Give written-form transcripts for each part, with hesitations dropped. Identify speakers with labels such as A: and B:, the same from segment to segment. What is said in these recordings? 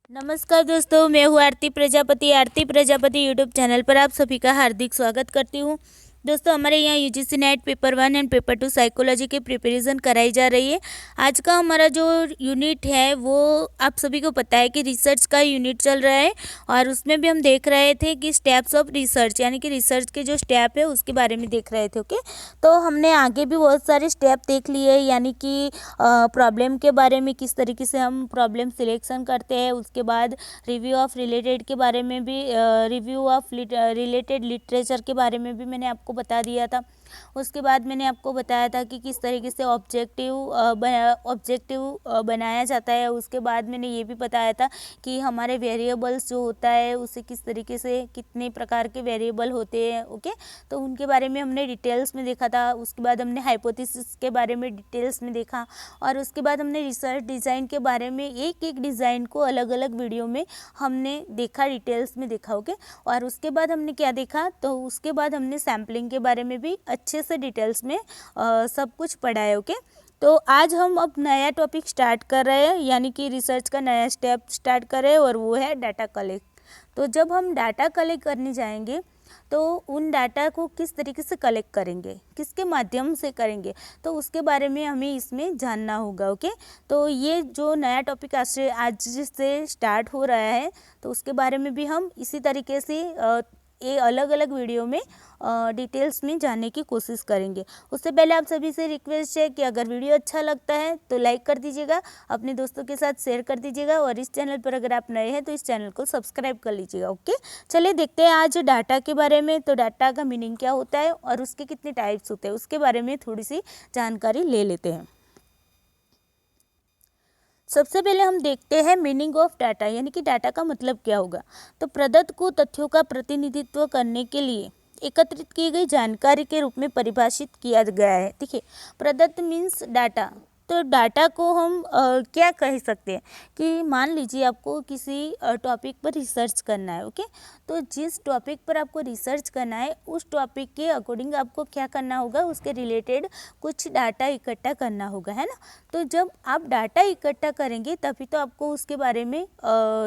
A: नमस्कार दोस्तों, मैं हूँ आरती प्रजापति यूट्यूब चैनल पर आप सभी का हार्दिक स्वागत करती हूँ। दोस्तों, हमारे यहाँ UGC net paper 1 and paper 2 psychology की प्रिपरेशन कराई जा रही है। आज का हमारा जो यूनिट है वो आप सभी को पता है कि रिसर्च का यूनिट चल रहा है और उसमें भी हम देख रहे थे कि स्टेप्स ऑफ रिसर्च यानी कि रिसर्च के जो स्टेप है उसके बारे में देख रहे थे। ओके, तो हमने आगे भी बहुत सारे स्टेप देख लिए, यानी कि प्रॉब्लम के बारे में, किस तरीके से हम प्रॉब्लम सिलेक्शन करते हैं। उसके बाद रिव्यू ऑफ रिलेटेड के बारे में भी, रिव्यू ऑफ रिलेटेड लिटरेचर के बारे में भी मैंने आपको बता दिया था। उसके बाद मैंने आपको बताया था कि किस तरीके से ऑब्जेक्टिव बनाया जाता है। उसके बाद मैंने ये भी बताया था कि हमारे वेरिएबल्स जो होता है उसे किस तरीके से, कितने प्रकार के वेरिएबल होते हैं। ओके, तो उनके बारे में हमने डिटेल्स में देखा था। उसके बाद हमने हाइपोथेसिस के बारे में डिटेल्स में देखा और उसके बाद हमने रिसर्च डिज़ाइन के बारे में एक एक डिज़ाइन को अलग अलग वीडियो में हमने देखा, डिटेल्स में देखा। ओके, और उसके बाद हमने क्या देखा, तो उसके बाद हमने सैम्पलिंग के बारे में भी अच्छे से डिटेल्स में सब कुछ पढ़ा है। ओके, तो आज हम अब नया टॉपिक स्टार्ट कर रहे हैं, यानी कि रिसर्च का नया स्टेप स्टार्ट कर रहे हैं और वो है डाटा कलेक्ट। तो जब हम डाटा कलेक्ट करने जाएंगे तो उन डाटा को किस तरीके से कलेक्ट करेंगे, किसके माध्यम से करेंगे, तो उसके बारे में हमें इसमें जानना होगा। ओके, तो ये जो नया टॉपिक आज से स्टार्ट हो रहा है तो उसके बारे में भी हम इसी तरीके से ये अलग अलग वीडियो में डिटेल्स में जानने की कोशिश करेंगे। उससे पहले आप सभी से रिक्वेस्ट है कि अगर वीडियो अच्छा लगता है तो लाइक कर दीजिएगा, अपने दोस्तों के साथ शेयर कर दीजिएगा और इस चैनल पर अगर आप नए हैं तो इस चैनल को सब्सक्राइब कर लीजिएगा। ओके, चलिए देखते हैं आज डाटा के बारे में। तो डाटा का मीनिंग क्या होता है और उसके कितने टाइप्स होते हैं उसके बारे में थोड़ी सी जानकारी ले लेते हैं। सबसे पहले हम देखते हैं मीनिंग ऑफ डाटा, यानी कि डाटा का मतलब क्या होगा। तो प्रदत्त को तथ्यों का प्रतिनिधित्व करने के लिए एकत्रित की गई जानकारी के रूप में परिभाषित किया गया है। देखिए, प्रदत्त मीन्स डाटा। तो डाटा को हम क्या कह सकते हैं कि मान लीजिए आपको किसी टॉपिक पर रिसर्च करना है। ओके, तो जिस टॉपिक पर आपको रिसर्च करना है उस टॉपिक के अकॉर्डिंग आपको क्या करना होगा, उसके रिलेटेड कुछ डाटा इकट्ठा करना होगा, है ना। तो जब आप डाटा इकट्ठा करेंगे तभी तो आपको उसके बारे में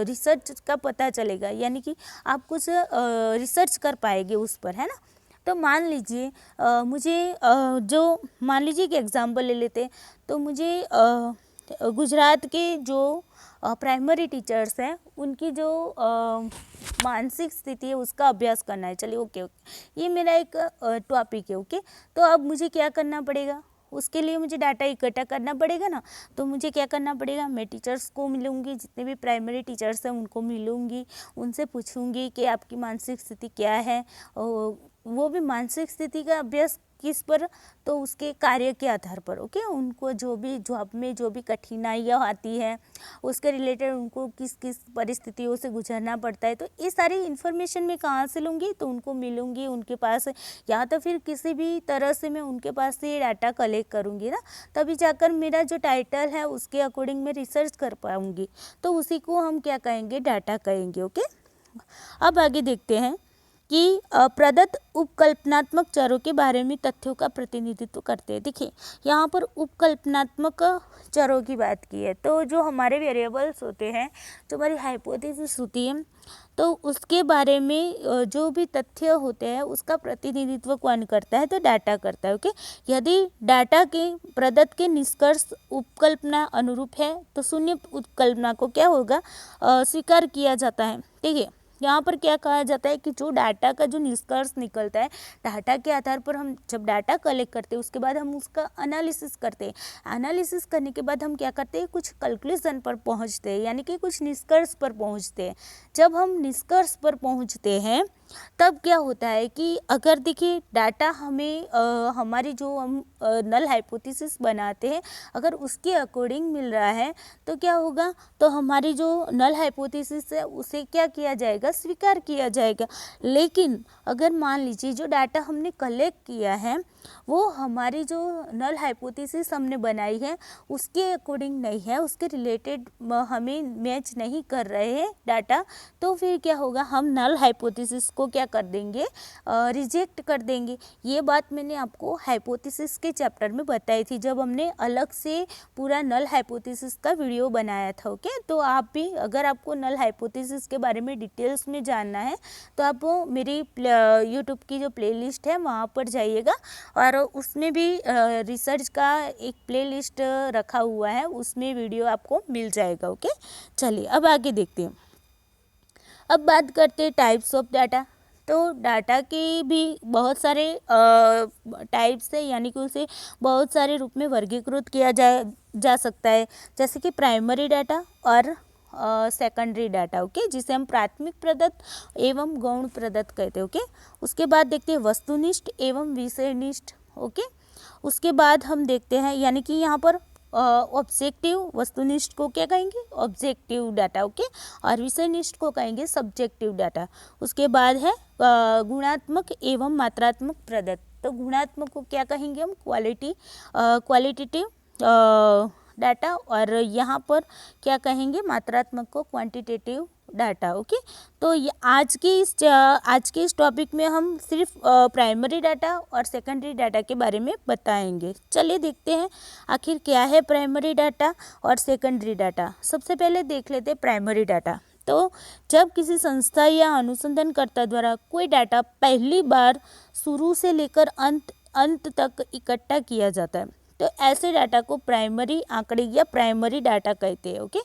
A: रिसर्च का पता चलेगा, यानी कि आप कुछ रिसर्च कर पाएंगे उस पर, है ना। तो मान लीजिए जो मान लीजिए कि एग्जांपल ले लेते हैं, तो मुझे गुजरात के जो प्राइमरी टीचर्स हैं उनकी जो मानसिक स्थिति है उसका अभ्यास करना है। चलिए, ओके, ये मेरा एक टॉपिक है। ओके, तो अब मुझे क्या करना पड़ेगा, उसके लिए मुझे डाटा इकट्ठा करना पड़ेगा ना। तो मुझे क्या करना पड़ेगा, मैं टीचर्स को मिलूंगी, जितने भी प्राइमरी टीचर्स हैं उनको मिलूंगी, उनसे पूछूंगी कि आपकी मानसिक स्थिति क्या है। वो भी मानसिक स्थिति का अभ्यास किस पर, तो उसके कार्य के आधार पर। ओके, उनको जो भी जॉब में जो भी कठिनाइयाँ आती है उसके रिलेटेड उनको किस किस परिस्थितियों से गुजरना पड़ता है, तो ये सारी इन्फॉर्मेशन मैं कहाँ से लूँगी, तो उनको मिलूँगी उनके पास, या तो फिर किसी भी तरह से मैं उनके पास से ये डाटा कलेक्ट करूँगी ना, तभी जाकर मेरा जो टाइटल है उसके अकॉर्डिंग मैं रिसर्च कर पाऊँगी। तो उसी को हम क्या कहेंगे, डाटा कहेंगे। ओके, अब आगे देखते हैं कि प्रदत्त उपकल्पनात्मक चरों के बारे में तथ्यों का प्रतिनिधित्व करते हैं। देखिए, यहाँ पर उपकल्पनात्मक चरों की बात की है, तो जो हमारे वेरिएबल्स होते हैं, जो हमारी हाइपोथेसिस होती है, तो उसके बारे में जो भी तथ्य होते हैं उसका प्रतिनिधित्व कौन करता है, तो डाटा करता है। ओके, यदि डाटा के प्रदत्त के निष्कर्ष उपकल्पना अनुरूप है तो शून्य उपकल्पना को क्या होगा, स्वीकार किया जाता है। ठीक है, यहाँ पर क्या कहा जाता है कि जो डाटा का जो निष्कर्ष निकलता है, डाटा के आधार पर हम जब डाटा कलेक्ट करते हैं उसके बाद हम उसका एनालिसिस करते हैं। एनालिसिस करने के बाद हम क्या करते हैं, कुछ कंक्लूजन पर पहुँचते हैं, यानी कि कुछ निष्कर्ष पर पहुँचते हैं। जब हम निष्कर्ष पर पहुँचते हैं तब क्या होता है कि अगर देखिए डाटा हमें हमारी जो हम नल हाइपोथेसिस बनाते हैं अगर उसके अकॉर्डिंग मिल रहा है तो क्या होगा, तो हमारी जो नल हाइपोथेसिस है उसे क्या किया जाएगा, स्वीकार किया जाएगा। लेकिन अगर मान लीजिए जो डाटा हमने कलेक्ट किया है वो हमारी जो नल हाइपोथेसिस हमने बनाई है उसके अकॉर्डिंग नहीं है, उसके रिलेटेड हमें मैच नहीं कर रहे हैं डाटा, तो फिर क्या होगा, हम नल हाइपोथेसिस को क्या कर देंगे, रिजेक्ट कर देंगे। ये बात मैंने आपको हाइपोथेसिस के चैप्टर में बताई थी, जब हमने अलग से पूरा नल हाइपोथेसिस का वीडियो बनाया था। ओके, तो आप भी, अगर आपको नल हाइपोथेसिस के बारे में डिटेल्स में जानना है तो आप मेरी यूट्यूब की जो प्लेलिस्ट है वहाँ पर जाइएगा, और उसमें भी रिसर्च का एक प्लेलिस्ट रखा हुआ है, उसमें वीडियो आपको मिल जाएगा। ओके, चलिए अब आगे देखते हैं। अब बात करते हैं टाइप्स ऑफ डाटा। तो डाटा के भी बहुत सारे टाइप्स है, यानी कि उसे बहुत सारे रूप में वर्गीकृत किया जा सकता है, जैसे कि प्राइमरी डाटा और सेकेंडरी डाटा। ओके, जिसे हम प्राथमिक प्रदत्त एवं गौण प्रदत्त कहते हैं। ओके, उसके बाद देखते हैं वस्तुनिष्ठ एवं विषयनिष्ठ। ओके, उसके बाद हम देखते हैं, यानी कि यहाँ पर ऑब्जेक्टिव, वस्तुनिष्ठ को क्या कहेंगे, ऑब्जेक्टिव डाटा। ओके, और विषयनिष्ठ को कहेंगे सब्जेक्टिव डाटा। उसके बाद है गुणात्मक एवं मात्रात्मक प्रदत्त। तो गुणात्मक को क्या कहेंगे हम, क्वालिटेटिव डाटा, और यहाँ पर क्या कहेंगे, मात्रात्मक को क्वांटिटेटिव डाटा। ओके, तो ये आज के इस टॉपिक में हम सिर्फ प्राइमरी डाटा और सेकेंडरी डाटा के बारे में बताएंगे। चलिए देखते हैं आखिर क्या है प्राइमरी डाटा और सेकेंडरी डाटा। सबसे पहले देख लेते हैं प्राइमरी डाटा। तो जब किसी संस्था या अनुसंधानकर्ता द्वारा कोई डाटा पहली बार शुरू से लेकर अंत तक इकट्ठा किया जाता है, तो ऐसे डाटा को प्राइमरी आंकड़े या प्राइमरी डाटा कहते हैं। ओके,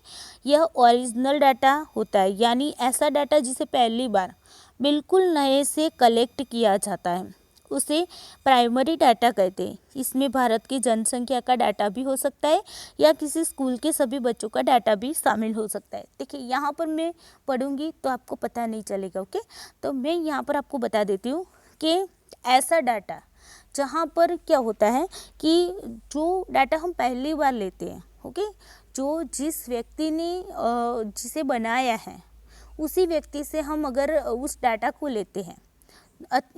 A: यह ओरिजिनल डाटा होता है, यानी ऐसा डाटा जिसे पहली बार बिल्कुल नए से कलेक्ट किया जाता है, उसे प्राइमरी डाटा कहते हैं। इसमें भारत की जनसंख्या का डाटा भी हो सकता है, या किसी स्कूल के सभी बच्चों का डाटा भी शामिल हो सकता है। देखिए, यहाँ पर मैं पढ़ूंगी तो आपको पता नहीं चलेगा। ओके, तो मैं यहाँ पर आपको बता देती हूँ कि ऐसा डाटा जहाँ पर क्या होता है कि जो डाटा हम पहली बार लेते हैं, ओके, जो जिस व्यक्ति ने जिसे बनाया है उसी व्यक्ति से हम अगर उस डाटा को लेते हैं,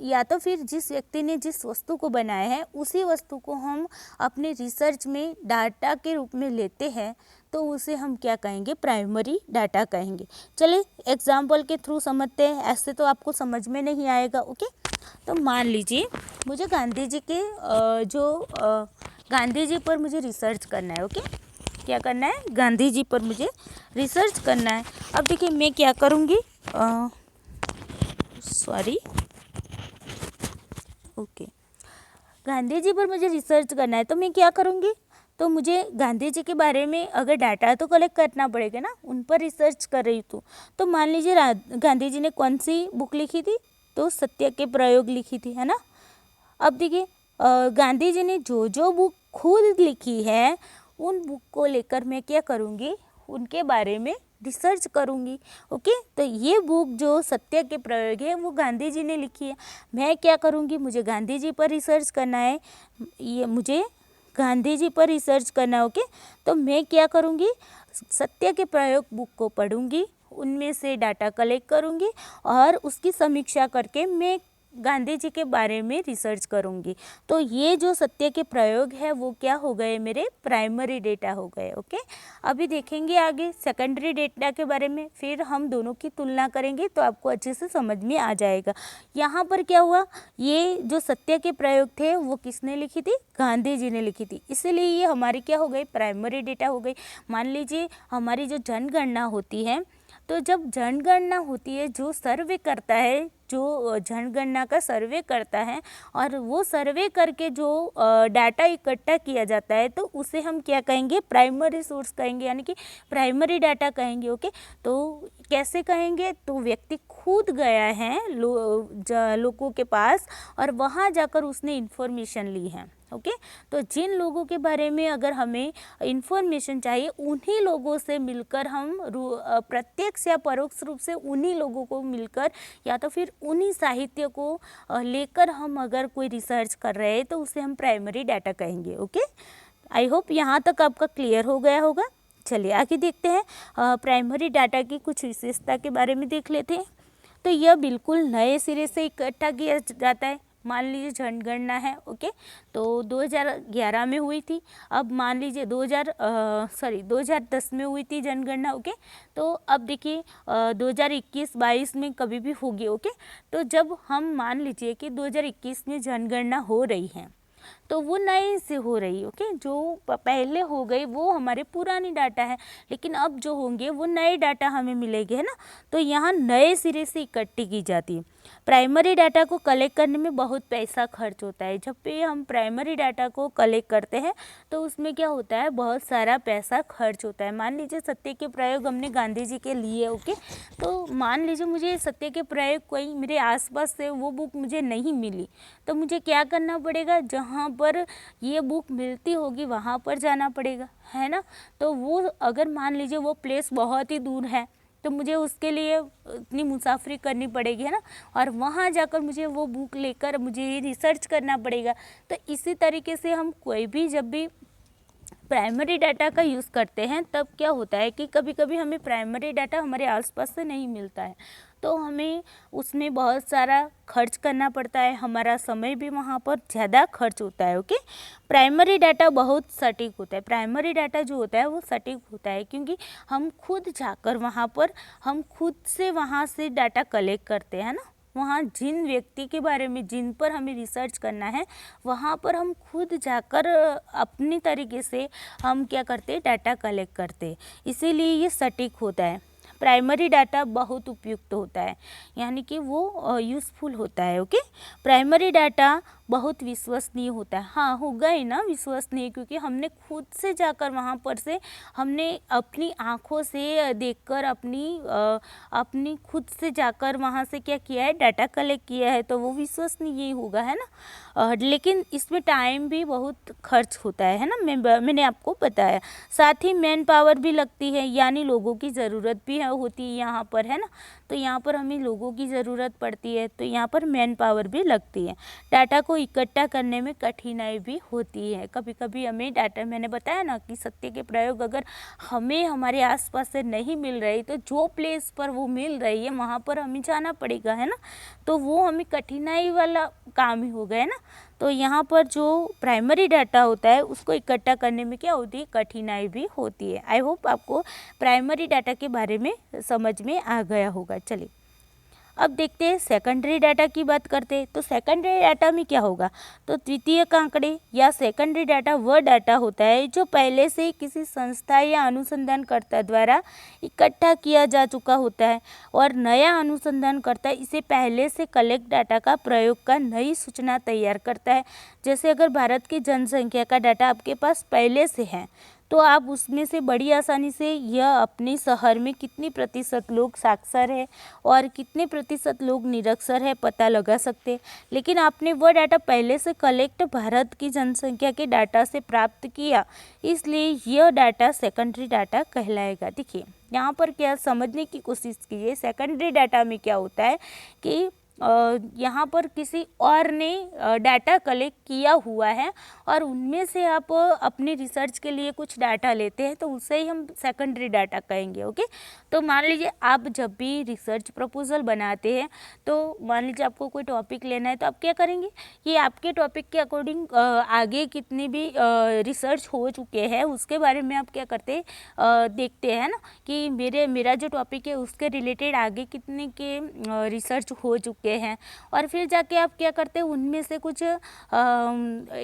A: या तो फिर जिस व्यक्ति ने जिस वस्तु को बनाया है उसी वस्तु को हम अपने रिसर्च में डाटा के रूप में लेते हैं, तो उसे हम क्या कहेंगे, प्राइमरी डाटा कहेंगे। चलिए एग्जाम्पल के थ्रू समझते हैं, ऐसे तो आपको समझ में नहीं आएगा। ओके, तो मान लीजिए मुझे गांधी जी के गांधी जी पर मुझे रिसर्च करना है। ओके, क्या करना है, गांधी जी पर मुझे रिसर्च करना है। अब देखिए मैं क्या करूँगी, ओके, गांधी जी पर मुझे रिसर्च करना है, तो मैं क्या करूँगी, तो मुझे गांधी जी के बारे में अगर डाटा तो कलेक्ट करना पड़ेगा ना, उन पर रिसर्च कर रही हूँ। तो मान लीजिए गांधी जी ने कौन सी बुक लिखी थी, तो सत्य के प्रयोग लिखी थी, है ना। अब देखिए गांधी जी ने जो जो बुक खुद लिखी है उन बुक को लेकर मैं क्या करूँगी, उनके बारे में रिसर्च करूँगी। ओके, तो ये बुक जो सत्य के प्रयोग है वो गांधी जी ने लिखी है। मैं क्या करूँगी, मुझे गांधी जी पर रिसर्च करना है, ये मुझे गांधी जी पर रिसर्च करना है। ओके, तो मैं क्या करूँगी, सत्य के प्रयोग बुक को पढ़ूँगी, उनमें से डाटा कलेक्ट करूँगी और उसकी समीक्षा करके मैं गांधी जी के बारे में रिसर्च करूँगी। तो ये जो सत्य के प्रयोग है वो क्या हो गए, मेरे प्राइमरी डेटा हो गए। ओके, अभी देखेंगे आगे सेकेंडरी डेटा के बारे में, फिर हम दोनों की तुलना करेंगे तो आपको अच्छे से समझ में आ जाएगा। यहाँ पर क्या हुआ, ये जो सत्य के प्रयोग थे वो किसने लिखी थी, गांधी जी ने लिखी थी, इसलिए ये हमारी क्या हो गई, प्राइमरी डेटा हो गई। मान लीजिए हमारी जो जनगणना होती है, तो जब जनगणना होती है, जो सर्वे करता है, जो जनगणना का सर्वे करता है और वो सर्वे करके जो डाटा इकट्ठा किया जाता है, तो उसे हम क्या कहेंगे, प्राइमरी सोर्स कहेंगे, यानी कि प्राइमरी डाटा कहेंगे। ओके, तो कैसे कहेंगे, तो व्यक्ति खुद गया है लोगों के पास और वहाँ जाकर उसने इन्फॉर्मेशन ली है। ओके, तो जिन लोगों के बारे में अगर हमें इन्फॉर्मेशन चाहिए, उन्हीं लोगों से मिलकर हम प्रत्यक्ष या परोक्ष रूप से उन्हीं लोगों को मिलकर या तो फिर उन्हीं साहित्य को लेकर हम अगर कोई रिसर्च कर रहे हैं, तो उसे हम प्राइमरी डाटा कहेंगे। ओके, आई होप यहाँ तक आपका क्लियर हो गया होगा। चलिए आगे देखते हैं, प्राइमरी डाटा की कुछ विशेषता के बारे में देख लेते हैं। तो यह बिल्कुल नए सिरे से इकट्ठा किया जाता है, मान लीजिए जनगणना है, ओके, तो 2011 में हुई थी। अब मान लीजिए 2010 में हुई थी जनगणना, ओके। तो अब देखिए 2021-22 में कभी भी होगी, ओके। तो जब हम मान लीजिए कि 2021 में जनगणना हो रही है, तो वो नए से हो रही है, ओके। जो पहले हो गई वो हमारे पुरानी डाटा है, लेकिन अब जो होंगे वो नए डाटा हमें मिलेंगे, है ना। तो यहाँ नए सिरे से इकट्ठी की जाती है। प्राइमरी डाटा को कलेक्ट करने में बहुत पैसा खर्च होता है। जब भी हम प्राइमरी डाटा को कलेक्ट करते हैं तो उसमें क्या होता है, बहुत सारा पैसा खर्च होता है। मान लीजिए सत्य के प्रयोग हमने गांधी जी के लिए, ओके। तो मान लीजिए मुझे सत्य के प्रयोग कोई मेरे आसपास से वो बुक मुझे नहीं मिली, तो मुझे क्या करना पड़ेगा, जहाँ पर ये बुक मिलती होगी वहाँ पर जाना पड़ेगा, है ना। तो वो अगर मान लीजिए वो प्लेस बहुत ही दूर है तो मुझे उसके लिए इतनी मुसाफरी करनी पड़ेगी, है ना, और वहाँ जाकर मुझे वो बुक लेकर मुझे रिसर्च करना पड़ेगा। तो इसी तरीके से हम कोई भी जब भी प्राइमरी डाटा का यूज़ करते हैं तब क्या होता है कि कभी कभी हमें प्राइमरी डाटा हमारे आसपास से नहीं मिलता है, तो हमें उसमें बहुत सारा खर्च करना पड़ता है, हमारा समय भी वहाँ पर ज़्यादा खर्च होता है, ओके। प्राइमरी डाटा बहुत सटीक होता है। प्राइमरी डाटा जो होता है वो सटीक होता है क्योंकि हम खुद जाकर वहाँ पर हम खुद से वहाँ से डाटा कलेक्ट करते हैं ना। वहाँ जिन व्यक्ति के बारे में जिन पर हमें रिसर्च करना है वहाँ पर हम खुद जाकर अपनी तरीके से हम क्या करते हैं, डाटा कलेक्ट करते हैं, इसीलिए ये सटीक होता है। प्राइमरी डाटा बहुत उपयुक्त होता है, यानी कि वो यूज़फुल होता है, ओके। प्राइमरी डाटा बहुत विश्वसनीय होता है। हाँ, होगा ही ना विश्वसनीय, क्योंकि हमने खुद से जाकर वहाँ पर से हमने अपनी आँखों से देखकर अपनी खुद से जाकर वहाँ से क्या किया है, डाटा कलेक्ट किया है, तो वो विश्वसनीय ही होगा, है ना। लेकिन इसमें टाइम भी बहुत खर्च होता है ना, मैंने आपको बताया। साथ ही मैन पावर भी लगती है, यानी लोगों की ज़रूरत भी होती है यहाँ पर, है ना। तो यहाँ पर हमें लोगों की ज़रूरत पड़ती है, तो यहाँ पर मैन पावर भी लगती है। डाटा को इकट्ठा करने में कठिनाई भी होती है। कभी कभी हमें डाटा, मैंने बताया ना कि सत्य के प्रयोग अगर हमें हमारे आसपास से नहीं मिल रही तो जो प्लेस पर वो मिल रही है वहाँ पर हमें जाना पड़ेगा, है ना। तो वो हमें कठिनाई वाला काम ही हो गया ना। तो यहाँ पर जो प्राइमरी डाटा होता है उसको इकट्ठा करने में क्या होती है, कठिनाई भी होती है। आई होप आपको प्राइमरी डाटा के बारे में समझ में आ गया होगा। चलिए अब देखते हैं सेकेंडरी डाटा की बात करते हैं। तो सेकेंडरी डाटा में क्या होगा, तो द्वितीयक आंकड़े या सेकेंडरी डाटा वह डाटा होता है जो पहले से ही किसी संस्था या अनुसंधानकर्ता द्वारा इकट्ठा किया जा चुका होता है और नया अनुसंधानकर्ता इसे पहले से कलेक्ट डाटा का प्रयोग कर नई सूचना तैयार करता है। जैसे अगर भारत की जनसंख्या का डाटा आपके पास पहले से है तो आप उसमें से बड़ी आसानी से यह अपने शहर में कितनी प्रतिशत लोग साक्षर है और कितने प्रतिशत लोग निरक्षर है पता लगा सकते हैं। लेकिन आपने वह डाटा पहले से कलेक्ट भारत की जनसंख्या के डाटा से प्राप्त किया, इसलिए यह डाटा सेकेंडरी डाटा कहलाएगा। देखिए यहाँ पर क्या समझने की कोशिश कीजिए, सेकेंडरी डाटा में क्या होता है कि यहाँ पर किसी और ने डाटा कलेक्ट किया हुआ है और उनमें से आप अपनी रिसर्च के लिए कुछ डाटा लेते हैं तो उसे ही हम सेकेंडरी डाटा कहेंगे, ओके। तो मान लीजिए आप जब भी रिसर्च प्रपोजल बनाते हैं तो मान लीजिए आपको कोई टॉपिक लेना है तो आप क्या करेंगे, ये आपके टॉपिक के अकॉर्डिंग आगे कितनी भी रिसर्च हो चुके हैं उसके बारे में आप क्या करते देखते हैं ना कि मेरा जो टॉपिक है उसके रिलेटेड आगे कितने के रिसर्च हो चुके हैं, और फिर जाके आप क्या करते हैं उनमें से कुछ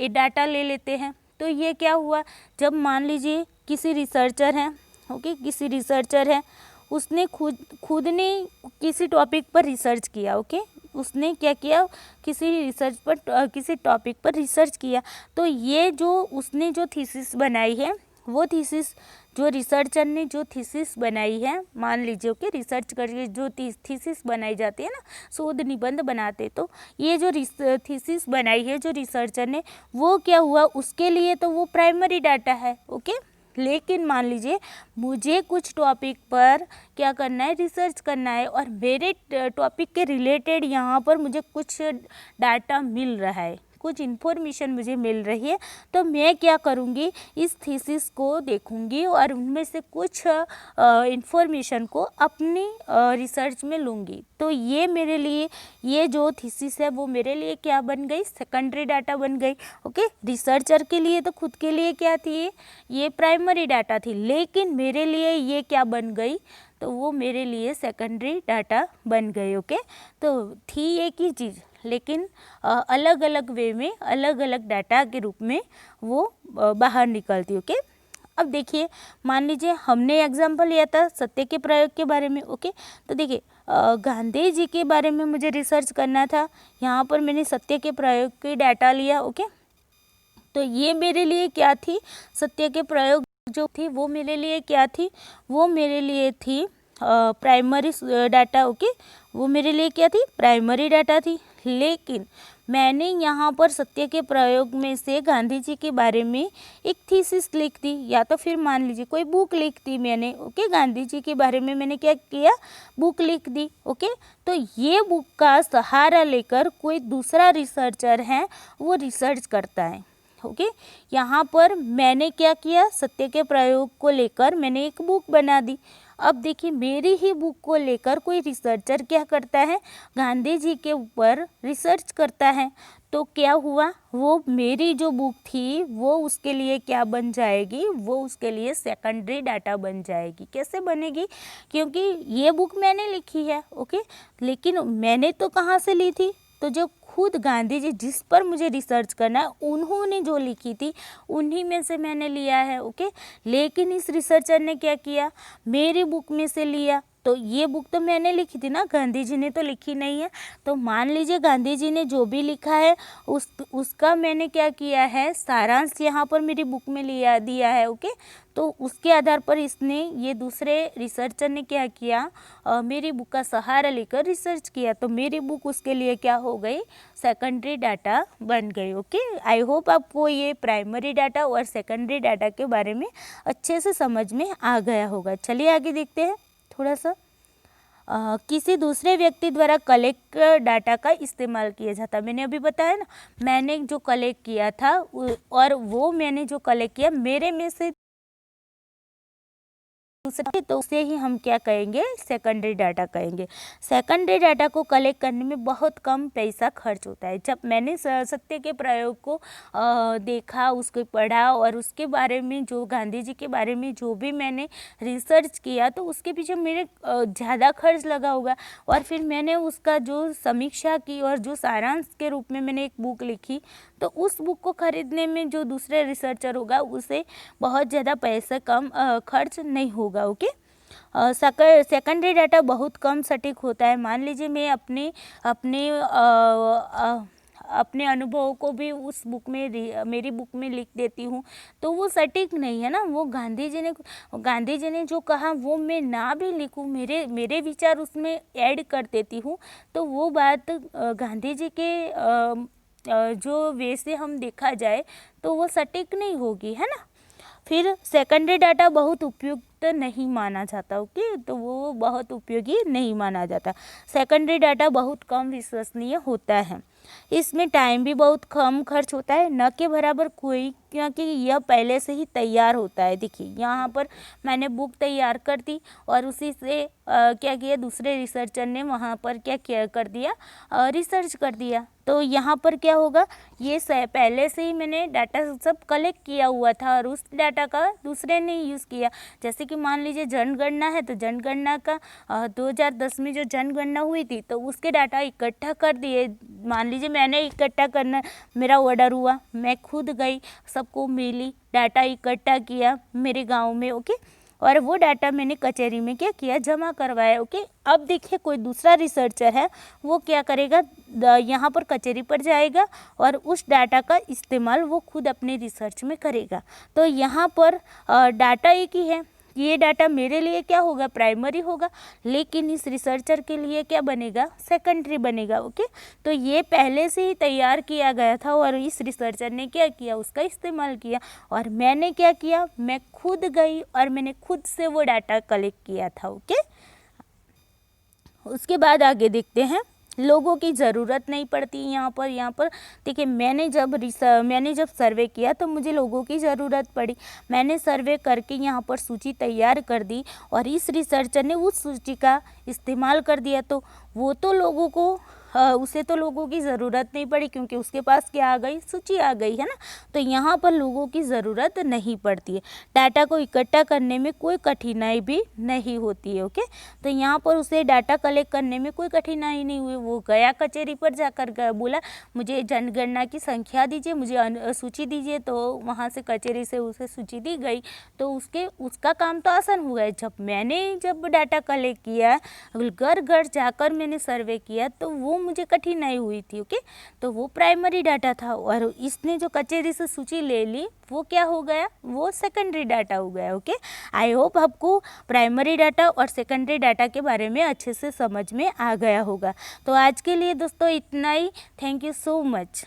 A: डाटा ले लेते हैं। तो ये क्या हुआ, जब मान लीजिए किसी रिसर्चर हैं, ओके, किसी रिसर्चर है उसने खुद ने किसी टॉपिक पर रिसर्च किया, ओके, उसने क्या किया, किसी टॉपिक पर रिसर्च किया। तो ये जो उसने जो थीसिस बनाई है वो थीसिस जो रिसर्चर ने जो थीसिस बनाई है, मान लीजिए कि रिसर्च करके जो थीसिस बनाई जाती है ना, शोध निबंध बनाते, तो ये जो थीसिस बनाई है जो रिसर्चर ने वो क्या हुआ, उसके लिए तो वो प्राइमरी डाटा है, ओके। लेकिन मान लीजिए मुझे कुछ टॉपिक पर क्या करना है, रिसर्च करना है और मेरे टॉपिक के रिलेटेड यहाँ पर मुझे कुछ डाटा मिल रहा है, कुछ इन्फॉर्मेशन मुझे मिल रही है, तो मैं क्या करूँगी, इस थीसिस को देखूँगी और उनमें से कुछ इन्फॉर्मेशन को अपनी रिसर्च में लूँगी। तो ये मेरे लिए, ये जो थीसिस है वो मेरे लिए क्या बन गई, सेकेंडरी डाटा बन गई। ओके, रिसर्चर के लिए तो खुद के लिए क्या थी, ये प्राइमरी डाटा थी, लेकिन मेरे लिए ये क्या बन गई, तो वो मेरे लिए सेकेंडरी डाटा बन गए। ओके, तो थी एक ही चीज़, लेकिन अलग अलग वे में, अलग अलग डाटा के रूप में वो बाहर निकलती। ओके, अब देखिए, मान लीजिए हमने एग्जाम्पल लिया था सत्य के प्रयोग के बारे में। ओके, तो देखिए गांधी जी के बारे में मुझे रिसर्च करना था, यहाँ पर मैंने सत्य के प्रयोग की डाटा लिया। ओके, तो ये मेरे लिए क्या थी, सत्य के प्रयोग जो थी वो मेरे लिए क्या थी, वो मेरे लिए थी प्राइमरी डाटा। ओके, वो मेरे लिए क्या थी, प्राइमरी डाटा थी। लेकिन मैंने यहाँ पर सत्य के प्रयोग में से गांधी जी के बारे में एक थीसिस लिख दी, या तो फिर मान लीजिए कोई बुक लिख दी मैंने। ओके, गांधी जी के बारे में मैंने क्या किया, बुक लिख दी। ओके, तो ये बुक का सहारा लेकर कोई दूसरा रिसर्चर है वो रिसर्च करता है। ओके, यहाँ पर मैंने क्या किया, सत्य के प्रयोग को लेकर मैंने एक बुक बना दी। अब देखिए, मेरी ही बुक को लेकर कोई रिसर्चर क्या करता है, गांधी जी के ऊपर रिसर्च करता है। तो क्या हुआ, वो मेरी जो बुक थी वो उसके लिए क्या बन जाएगी, वो उसके लिए सेकेंडरी डाटा बन जाएगी। कैसे बनेगी, क्योंकि ये बुक मैंने लिखी है। ओके, लेकिन मैंने तो कहाँ से ली थी, तो जो खुद गांधी जी जिस पर मुझे रिसर्च करना है उन्होंने जो लिखी थी उन्हीं में से मैंने लिया है। ओके, लेकिन इस रिसर्चर ने क्या किया, मेरी बुक में से लिया। तो ये बुक तो मैंने लिखी थी ना, गांधी जी ने तो लिखी नहीं है। तो मान लीजिए गांधी जी ने जो भी लिखा है उसका मैंने क्या किया है, सारांश यहाँ पर मेरी बुक में दिया है। ओके, तो उसके आधार पर इसने, ये दूसरे रिसर्चर ने क्या किया, मेरी बुक का सहारा लेकर रिसर्च किया। तो मेरी बुक उसके लिए क्या हो गई, सेकेंडरी डाटा बन गई। ओके, आई होप आपको ये प्राइमरी डाटा और सेकेंडरी डाटा के बारे में अच्छे से समझ में आ गया होगा। चलिए आगे देखते हैं थोड़ा सा। किसी दूसरे व्यक्ति द्वारा कलेक्ट डाटा का इस्तेमाल किया जाता, मैंने अभी बताया ना, मैंने जो कलेक्ट किया था और वो मैंने जो कलेक्ट किया मेरे में से दूसरे, तो उसे ही हम क्या कहेंगे, सेकेंडरी डाटा कहेंगे। सेकेंडरी डाटा को कलेक्ट करने में बहुत कम पैसा खर्च होता है। जब मैंने सत्य के प्रयोग को देखा, उसको पढ़ा और उसके बारे में, जो गांधी जी के बारे में जो भी मैंने रिसर्च किया, तो उसके पीछे मेरे ज़्यादा खर्च लगा होगा। और फिर मैंने उसका जो समीक्षा की और जो सारांश के रूप में मैंने एक बुक लिखी, तो उस बुक को खरीदने में जो दूसरे रिसर्चर होगा उसे बहुत ज़्यादा पैसा कम खर्च नहीं होगा। ओके, सेकेंडरी डाटा बहुत कम सटीक होता है। मान लीजिए मैं अपने अनुभवों को भी उस बुक में, मेरी बुक में लिख देती हूँ, तो वो सटीक नहीं है ना। वो गांधी जी ने जो कहा वो मैं ना भी लिखूँ, मेरे विचार उसमें ऐड कर देती हूँ, तो वो बात गांधी जी के जो वे से हम देखा जाए तो वो सटीक नहीं होगी, है ना। फिर सेकेंडरी डाटा बहुत उपयुक्त नहीं माना जाता। ओके, तो वो बहुत उपयोगी नहीं माना जाता। सेकेंडरी डाटा बहुत कम विश्वसनीय होता है, इसमें टाइम भी बहुत कम खर्च होता है, न के बराबर कोई, क्योंकि यह पहले से ही तैयार होता है। देखिए यहाँ पर मैंने बुक तैयार कर दी और उसी से क्या किया, दूसरे रिसर्चर ने वहाँ पर क्या कर दिया, रिसर्च कर दिया। तो यहाँ पर क्या होगा, ये पहले से ही मैंने डाटा सब कलेक्ट किया हुआ था और उस डाटा का दूसरे ने यूज़ किया। जैसे कि मान लीजिए जनगणना है, तो जनगणना का 2010 में जो जनगणना हुई थी, तो उसके डाटा इकट्ठा कर दिए। मान लीजिए मैंने इकट्ठा करना, मेरा ऑर्डर हुआ, मैं खुद गई, सबको मिली, डाटा इकट्ठा किया मेरे गांव में। ओके, और वो डाटा मैंने कचहरी में क्या किया, जमा करवाया। ओके, अब देखिए कोई दूसरा रिसर्चर है, वो क्या करेगा, यहाँ पर कचहरी पर जाएगा और उस डाटा का इस्तेमाल वो खुद अपने रिसर्च में करेगा। तो यहाँ पर डाटा एक ही है, ये डाटा मेरे लिए क्या होगा, प्राइमरी होगा, लेकिन इस रिसर्चर के लिए क्या बनेगा, सेकेंडरी बनेगा। ओके, तो ये पहले से ही तैयार किया गया था और इस रिसर्चर ने क्या किया, उसका इस्तेमाल किया। और मैंने क्या किया, मैं खुद गई और मैंने खुद से वो डाटा कलेक्ट किया था। ओके, उसके बाद आगे देखते हैं, लोगों की ज़रूरत नहीं पड़ती यहाँ पर देखिए, मैंने जब सर्वे किया तो मुझे लोगों की ज़रूरत पड़ी। मैंने सर्वे करके यहाँ पर सूची तैयार कर दी और इस रिसर्चर ने उस सूची का इस्तेमाल कर दिया, तो वो तो लोगों को उसे तो लोगों की ज़रूरत नहीं पड़ी, क्योंकि उसके पास क्या आ गई, सूची आ गई है ना। तो यहाँ पर लोगों की ज़रूरत नहीं पड़ती है। डाटा को इकट्ठा करने में कोई कठिनाई भी नहीं होती है। ओके, तो यहाँ पर उसे डाटा कलेक्ट करने में कोई कठिनाई नहीं हुई। वो गया कचहरी पर जाकर बोला मुझे जनगणना की संख्या दीजिए, मुझे सूची दीजिए, तो वहाँ से कचहरी से उसे सूची दी गई। तो उसका काम तो आसान हुआ है। जब डाटा कलेक्ट किया, घर घर जाकर मैंने सर्वे किया, तो वो मुझे कठिनाई हुई थी। ओके, तो वो प्राइमरी डाटा था, और इसने जो कचहरी से सूची ले ली वो क्या हो गया, वो सेकेंडरी डाटा हो गया। ओके, आई होप आपको प्राइमरी डाटा और सेकेंडरी डाटा के बारे में अच्छे से समझ में आ गया होगा। तो आज के लिए दोस्तों इतना ही। Thank you so much.